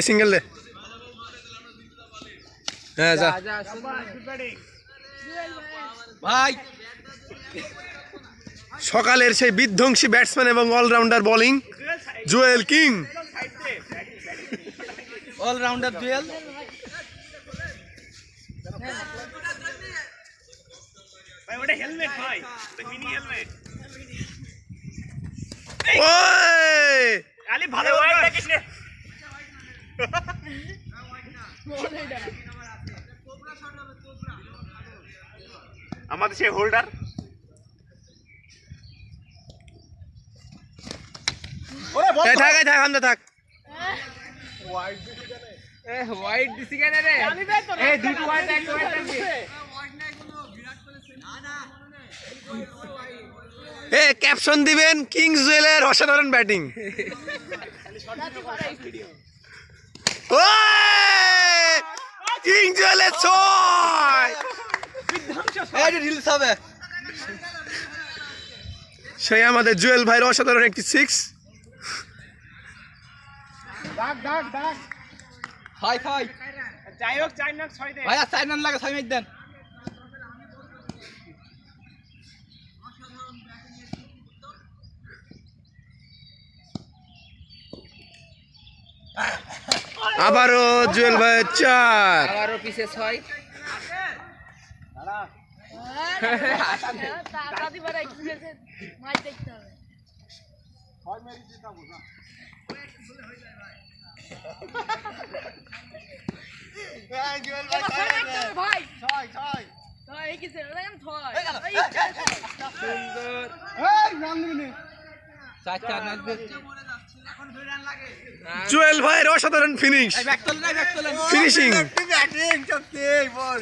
single দে হ্যাঁ যা ভাই সকালের সেই বিধ্বংসী ব্যাটসম্যান এবং all rounder bowling Jewel king all rounder Jewel ভাই ওটা হেলমেট ভাই ওটা মিনি হেলমেট ওই আলি ভালো ওয়াইড দেখিস রে আমাদের সেই হোল্ডার ওরে থাক থাক আমরা থাক ওয়াইড দিছি কেন ওয়াইড দিছি কেন রে এই দুটো ওয়াইড এক ওয়াইড দিছি ওয়াইড নাই কোনো বিরাট করেছে না না এ ক্যাপশন দিবেন কিংস জুয়েলের অসাধারণ ব্যাটিং ওই কিং জুয়েলের ছয় এই রিলস হবে সেই আমাদের জুয়েল ভাইয়ের অসাধারণ একটি সিক্স ডাক ডাক ডাক হাই হাই যাই হোক 4 রান 6 দেন ভাই 4 রান লাগে 6 মিনিট দেন আবারও জুয়েল ভাই 4 আবারও পিছে 6 দাঁড়া টাকা দিবার এক্সপেরিয়েন্স ম্যাচ দেখতে হবে 6 মেরি দিতা বুঝা হয়ে যায় ভাই এই জুয়েল ভাই 6 6 এই কিসে দেখেন 6 সুন্দর এই রান দিবি 4 রান দিচ্ছে এখন 2 রান লাগে জুয়েল ভাইয়ের অসাধারণ ফিনিশ ফিনিশিং ব্যাটিং সত্যি বল